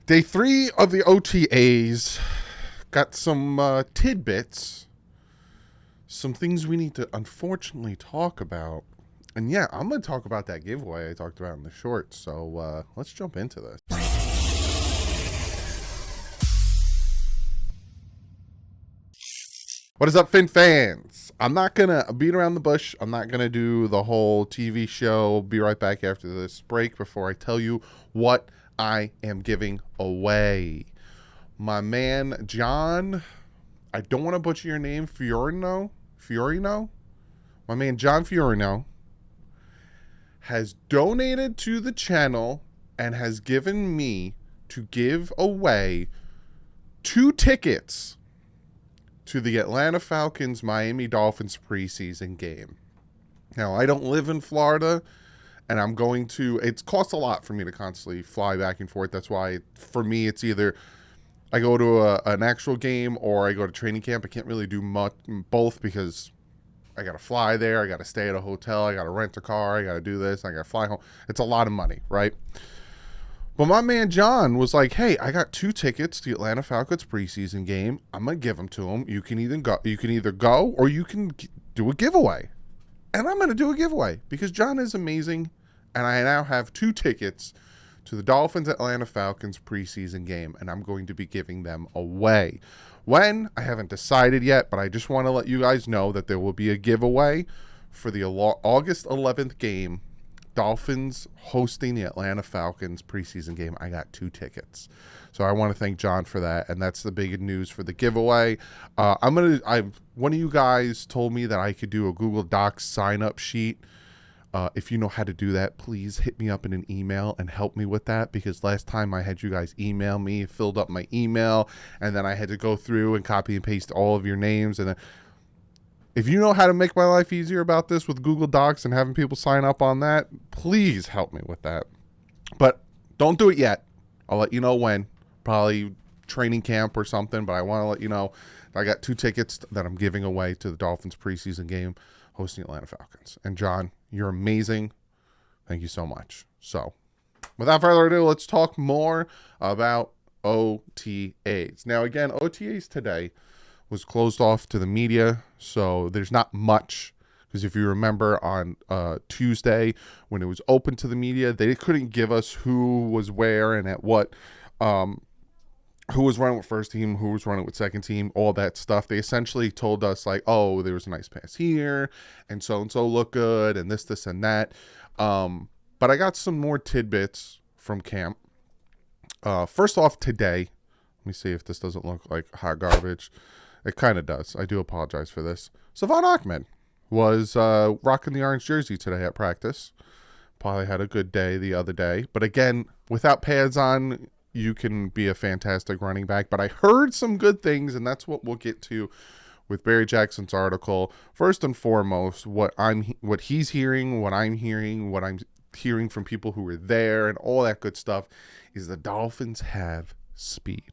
Day 3 of the OTAs. Got some tidbits. Some things we need to unfortunately talk about. And yeah, I'm going to talk about that giveaway I talked about in the shorts. So let's jump into this. What is up, Fin fans? I'm not going to beat around the bush. I'm not going to do the whole TV show. Be right back after this break before I tell you what I am giving away. My man, John, I don't want to butcher your name, Fiorino? My man, John Fiorino, has donated to the channel and has given me to give away 2 tickets to the Atlanta Falcons Miami Dolphins preseason game. Now, I don't live in Florida, and I'm going to, it costs a lot for me to constantly fly back and forth. That's why, for me, it's either I go to an actual game or I go to training camp. I can't really do both because I got to fly there. I got to stay at a hotel. I got to rent a car. I got to do this. I got to fly home. It's a lot of money, right? But my man John was like, hey, I got 2 tickets to the Atlanta Falcons preseason game. I'm going to give them to him. You can either go or you can do a giveaway. And I'm going to do a giveaway because John is amazing. And I now have 2 tickets to the Dolphins Atlanta Falcons preseason game. And I'm going to be giving them away. When? I haven't decided yet, but I just want to let you guys know that there will be a giveaway for the August 11th game. Dolphins hosting the Atlanta Falcons preseason game. I got 2 tickets. So I want to thank John for that. And that's the big news for the giveaway. One of you guys told me that I could do a Google Docs sign up sheet. If you know how to do that, please hit me up in an email and help me with that, because last time I had you guys email me, filled up my email, and then I had to go through and copy and paste all of your names. And if you know how to make my life easier about this with Google Docs and having people sign up on that, please help me with that. But don't do it yet. I'll let you know when. Probably training camp or something, but I want to let you know I got 2 tickets that I'm giving away to the Dolphins preseason game hosting Atlanta Falcons. And John, you're amazing. Thank you so much. So without further ado, let's talk more about OTAs. Now, again, OTAs today was closed off to the media, so there's not much, because if you remember on Tuesday when it was open to the media, they couldn't give us who was where and at what, who was running with first team, who was running with second team, all that stuff. They essentially told us like, oh, there was a nice pass here and so look good and this and that. But I got some more tidbits from camp. First off, today, let me see if this doesn't look like hot garbage. It kind of does. I do apologize for this. Savon Ahmed was rocking the orange jersey today at practice. Probably had a good day the other day. But again, without pads on, you can be a fantastic running back. But I heard some good things, and that's what we'll get to with Barry Jackson's article. First and foremost, what he's hearing, what I'm hearing from people who were there and all that good stuff is the Dolphins have speed.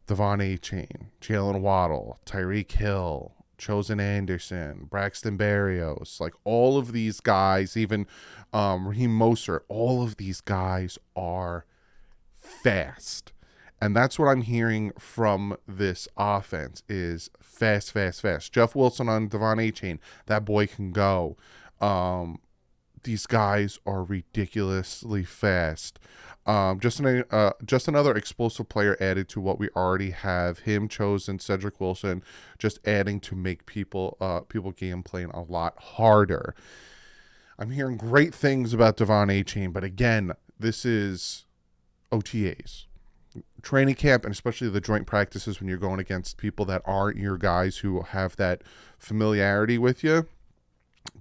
Devon Achane, Jalen Waddle, Tyreek Hill, Chosen Anderson, Braxton Berrios, like all of these guys, even Raheem Mostert, all of these guys are fast. And that's what I'm hearing from this offense is fast. Jeff Wilson on Devon Achane, that boy can go. These guys are ridiculously fast. Just another explosive player added to what we already have. Him, Chosen, Cedric Wilson, just adding to make people game playing a lot harder. I'm hearing great things about Devon Achane, but again, this is OTAs. Training camp, and especially the joint practices when you're going against people that aren't your guys who have that familiarity with you,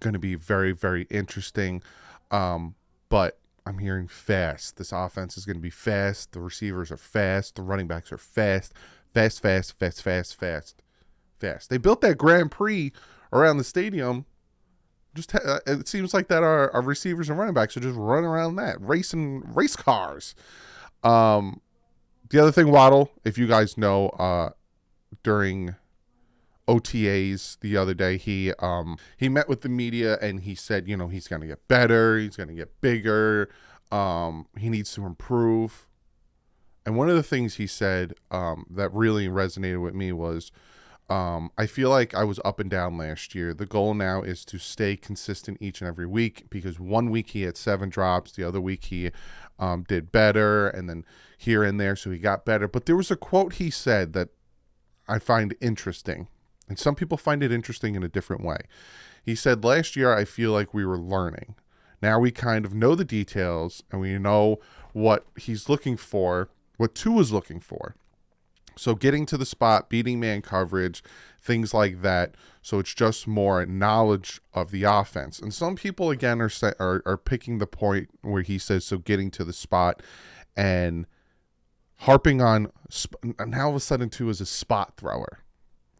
going to be very, very interesting. But I'm hearing fast. This offense is going to be fast. The receivers are fast. The running backs are fast. Fast. They built that Grand Prix around the stadium. It seems like that our receivers and running backs are just running around that, racing race cars. The other thing, Waddle, if you guys know, during OTAs the other day, he met with the media and he said, you know, he's going to get better, he's going to get bigger, he needs to improve. And one of the things he said that really resonated with me was, I feel like I was up and down last year. The goal now is to stay consistent each and every week, because one week he had 7 drops, the other week he did better, and then here and there, so he got better. But there was a quote he said that I find interesting, and some people find it interesting in a different way. He said, last year I feel like we were learning. Now we kind of know the details, and we know what he's looking for, what Tua's looking for. So getting to the spot, beating man coverage, things like that. So it's just more knowledge of the offense. And some people, again, are picking the point where he says, so getting to the spot and harping on, now all of a sudden Tua is a spot thrower,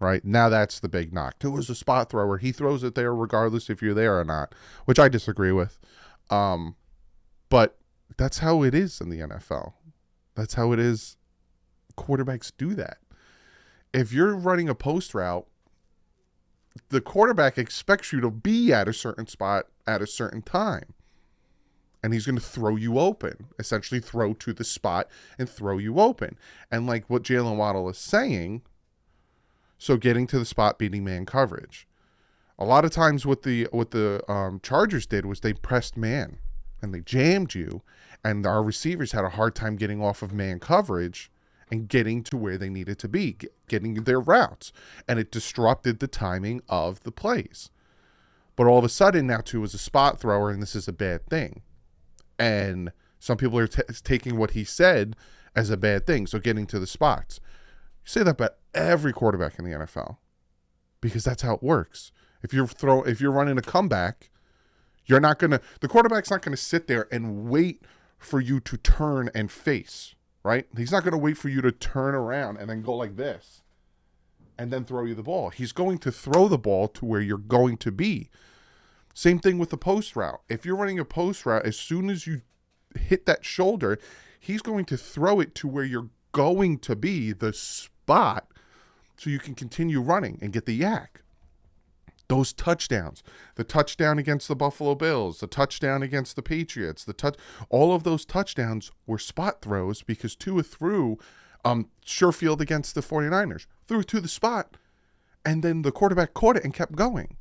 right? Now that's the big knock. Tua is a spot thrower. He throws it there regardless if you're there or not, which I disagree with. But that's how it is in the NFL. That's how it is. Quarterbacks do that. If you're running a post route, the quarterback expects you to be at a certain spot at a certain time. And he's going to throw you open, essentially throw to the spot and throw you open. And like what Jalen Waddle is saying, so getting to the spot, beating man coverage. A lot of times what the Chargers did was they pressed man and they jammed you, and our receivers had a hard time getting off of man coverage and getting to where they needed to be, getting their routes. And it disrupted the timing of the plays. But all of a sudden, now Tua is a spot thrower, and this is a bad thing. And some people are taking what he said as a bad thing, so getting to the spots. You say that about every quarterback in the NFL, because that's how it works. If you're running a comeback, the quarterback's not gonna sit there and wait for you to turn and face. Right? He's not going to wait for you to turn around and then go like this and then throw you the ball. He's going to throw the ball to where you're going to be. Same thing with the post route. If you're running a post route, as soon as you hit that shoulder, he's going to throw it to where you're going to be, the spot, so you can continue running and get the yak. Those touchdowns, the touchdown against the Buffalo Bills, the touchdown against the Patriots, all of those touchdowns were spot throws, because Tua threw Sherfield against the 49ers, threw it to the spot, and then the quarterback caught it and kept going.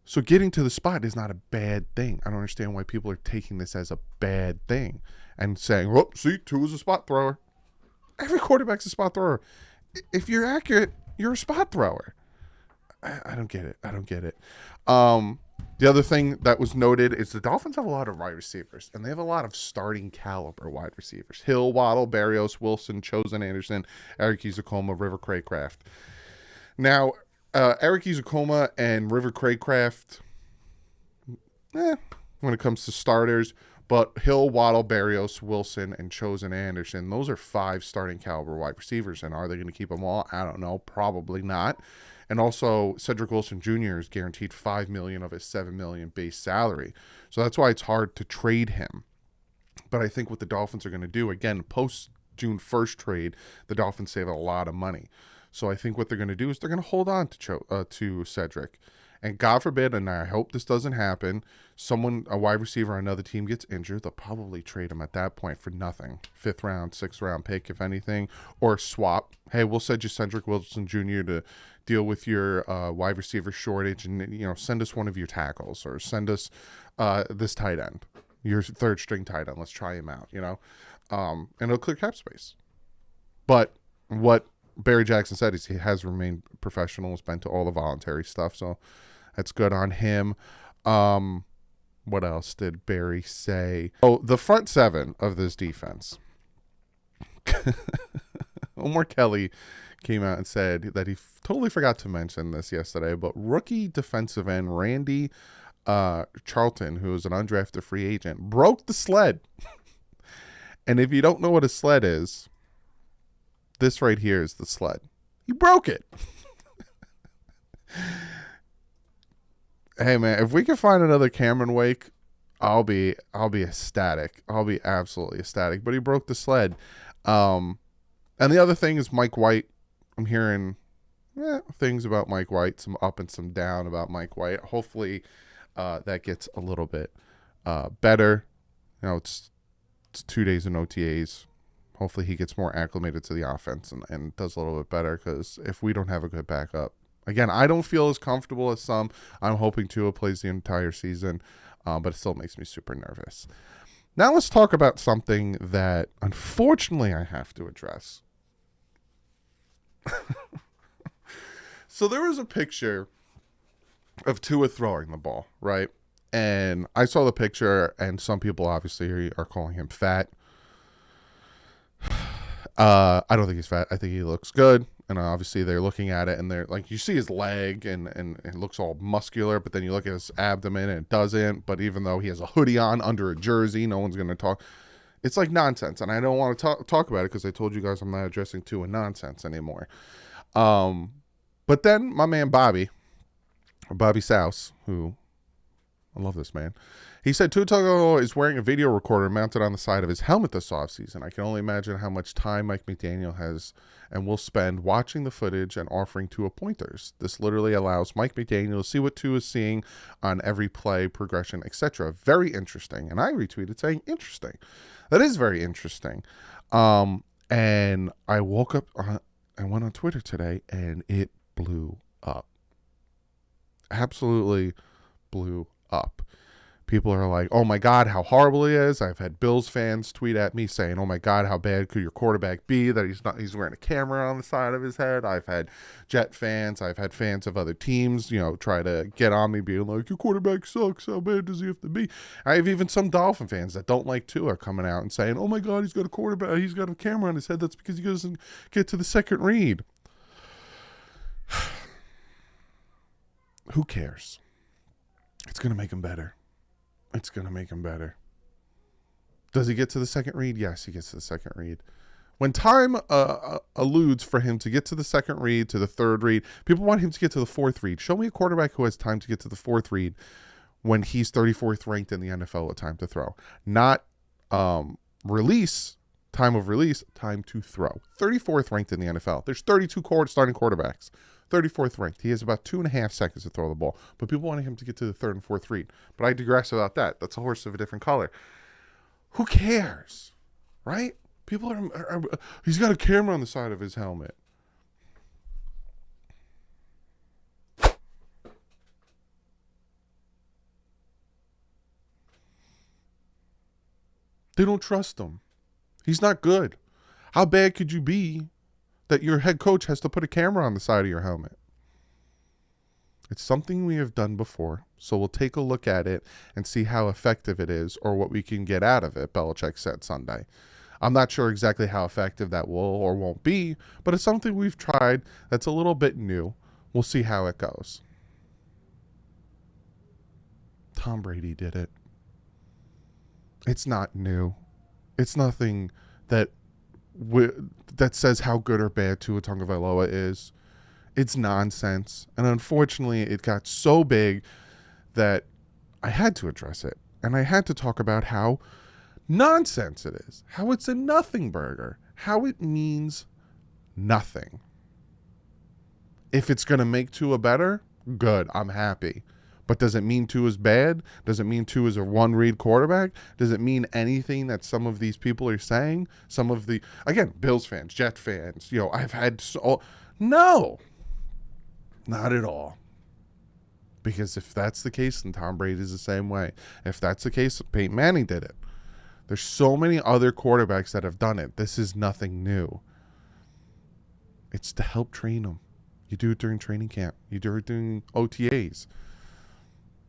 So getting to the spot is not a bad thing. I don't understand why people are taking this as a bad thing and saying, oh, see, Tua's a spot thrower. Every quarterback's a spot thrower. If you're accurate, you're a spot thrower. I don't get it. The other thing that was noted is the Dolphins have a lot of wide receivers, and they have a lot of starting caliber wide receivers. Hill, Waddle, Berrios, Wilson, Chosen Anderson, Eric Ezukanma, River Craycraft. Now, Eric Ezukanma and River Craycraft, when it comes to starters, but Hill, Waddle, Berrios, Wilson, and Chosen Anderson, those are 5 starting caliber wide receivers. And are they going to keep them all? I don't know. Probably not. And also, Cedric Wilson Jr. is guaranteed $5 million of his $7 million base salary. So that's why it's hard to trade him. But I think what the Dolphins are going to do, again, post June 1st trade, the Dolphins save a lot of money. So I think what they're going to do is they're going to hold on to Cedric. And God forbid, and I hope this doesn't happen, a wide receiver on another team gets injured, they'll probably trade him at that point for nothing. 5th round, 6th round pick, if anything, or swap. Hey, we'll send you Cedric Wilson Jr. to deal with your wide receiver shortage, and send us one of your tackles, or send us this tight end, your 3rd string tight end. Let's try him out, and it'll clear cap space. But what Barry Jackson said is he has remained professional, has been to all the voluntary stuff, so that's good on him. What else did Barry say? Oh, the front 7 of this defense. Omar Kelly came out and said that he totally forgot to mention this yesterday, but rookie defensive end Randy Charlton, who is an undrafted free agent, broke the sled. And if you don't know what a sled is, this right here is the sled. He broke it. Hey man, if we can find another Cameron Wake, I'll be ecstatic. I'll be absolutely ecstatic. But he broke the sled. And the other thing is Mike White. I'm hearing things about Mike White, some up and some down about Mike White. Hopefully that gets a little bit better. It's 2 days in OTAs. Hopefully he gets more acclimated to the offense and does a little bit better, because if we don't have a good backup, again, I don't feel as comfortable as some. I'm hoping Tua plays the entire season, but it still makes me super nervous. Now let's talk about something that unfortunately I have to address. So there was a picture of Tua throwing the ball, right? And I saw the picture, and some people obviously are calling him fat. I don't think he's fat. I think he looks good. And obviously they're looking at it, and they're like, you see his leg and it looks all muscular, but then you look at his abdomen and it doesn't. But even though he has a hoodie on under a jersey, no one's going to talk. It's like nonsense. And I don't want to talk about it, because I told you guys I'm not addressing Tua nonsense anymore. But then my man Bobby Souse, who I love this man, he said Tua Tagovailoa is wearing a video recorder mounted on the side of his helmet this offseason. I can only imagine how much time Mike McDaniel has and will spend watching the footage and offering Tua pointers. This literally allows Mike McDaniel to see what Tua is seeing on every play, progression, etc. Very interesting. And I retweeted saying, interesting. That is very interesting. And I woke up, I went on Twitter today, and it blew up. Absolutely blew up. People are like, oh my God, how horrible he is. I've had Bills fans tweet at me saying, oh my God, how bad could your quarterback be that he's wearing a camera on the side of his head. I've had Jet fans, I've had fans of other teams, try to get on me being like, your quarterback sucks. How bad does he have to be? I have even some Dolphin fans that don't like Tua coming out and saying, oh my God, he's got a quarterback. He's got a camera on his head. That's because he doesn't get to the second read. Who cares? It's going to make him better. It's going to make him better. Does he get to the second read? Yes, he gets to the second read. When time alludes for him to get to the second read, to the third read, people want him to get to the fourth read. Show me a quarterback who has time to get to the fourth read when he's 34th ranked in the NFL with time to throw. Not release, time of release, time to throw. 34th ranked in the NFL. There's 32 starting quarterbacks. 34th ranked. He has about 2.5 seconds to throw the ball. But people wanted him to get to the third and fourth read. But I digress about that. That's a horse of a different color. Who cares? Right? People are he's got a camera on the side of his helmet. They don't trust him. He's not good. How bad could you be that your head coach has to put a camera on the side of your helmet? It's something we have done before, so we'll take a look at it and see how effective it is or what we can get out of it, Belichick said Sunday. I'm not sure exactly how effective that will or won't be, but it's something we've tried that's a little bit new. We'll see how it goes. Tom Brady did it. It's not new. It's nothing that says how good or bad Tua Tagovailoa is. It's nonsense. And unfortunately, it got so big that I had to address it. And I had to talk about how nonsense it is. How it's a nothing burger. How it means nothing. If it's going to make Tua better, good. I'm happy. But does it mean Tua is bad? Does it mean Tua is a one-read quarterback? Does it mean anything that some of these people are saying? Some of the, again, Bills fans, Jet fans, I've had no, not at all. Because if that's the case, then Tom Brady is the same way. If that's the case, Peyton Manning did it. There's so many other quarterbacks that have done it. This is nothing new. It's to help train them. You do it during training camp. You do it during OTAs.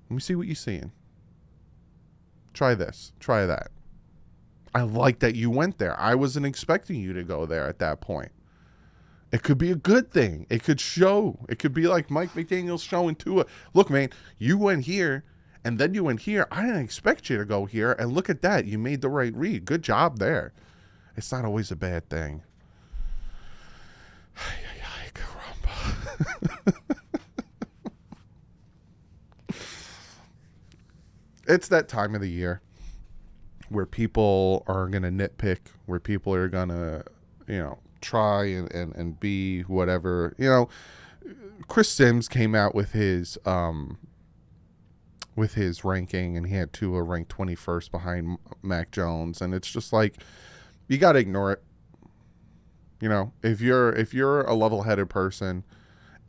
Let me see what you're seeing. Try this. Try that. I like that you went there. I wasn't expecting you to go there at that point. It could be a good thing. It could show. It could be like Mike McDaniel's showing Tua. Look, man, you went here, and then you went here. I didn't expect you to go here, and look at that. You made the right read. Good job there. It's not always a bad thing. It's that time of the year where people are going to nitpick, where people are going to, try and be whatever. Chris Sims came out with his ranking, and he had Tua ranked 21st behind Mac Jones. And it's just like, you got to ignore it. You know, if you're a level-headed person,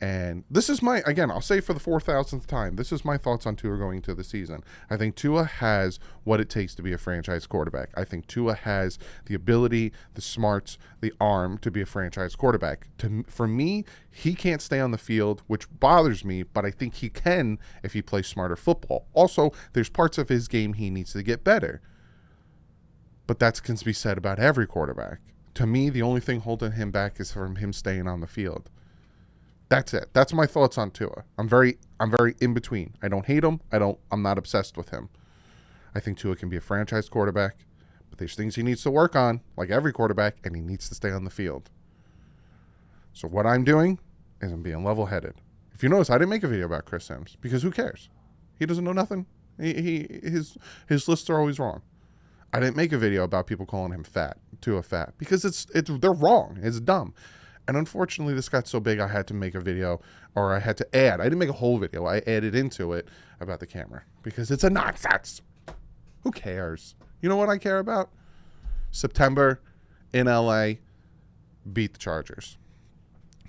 and this is my, again, I'll say for the 4,000th time, this is my thoughts on Tua going into the season. I think Tua has what it takes to be a franchise quarterback. I think Tua has the ability, the smarts, the arm to be a franchise quarterback. For me, he can't stay on the field, which bothers me, but I think he can if he plays smarter football. Also, there's parts of his game he needs to get better. But that can be said about every quarterback. To me, the only thing holding him back is from him staying on the field. That's it. That's my thoughts on Tua. I'm very in between. I don't hate him. I'm not obsessed with him. I think Tua can be a franchise quarterback, but there's things he needs to work on, like every quarterback, and he needs to stay on the field. So what I'm doing is I'm being level-headed. If you notice, I didn't make a video about Chris Sims because who cares? He doesn't know nothing. His lists are always wrong. I didn't make a video about people calling him fat, Tua fat, because they're wrong. It's dumb. And unfortunately, this got so big I had to make a video, or I had to add. I didn't make a whole video. I added into it about the camera because it's a nonsense. Who cares? You know what I care about? September in LA, beat the Chargers.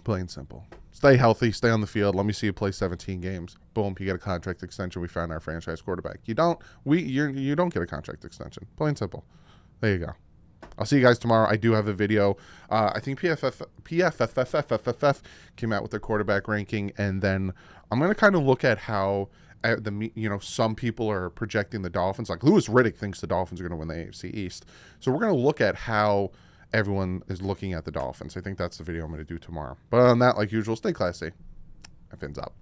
Plain simple. Stay healthy, stay on the field. Let me see you play 17 games. Boom, you get a contract extension. We found our franchise quarterback. You don't get a contract extension. Plain simple. There you go. I'll see you guys tomorrow. I do have a video. I think PFF came out with their quarterback ranking, and then I'm going to kind of look at how some people are projecting the Dolphins. Like Louis Riddick thinks the Dolphins are going to win the AFC East. So we're going to look at how everyone is looking at the Dolphins. I think that's the video I'm going to do tomorrow. But on that, like usual, stay classy. Fins up.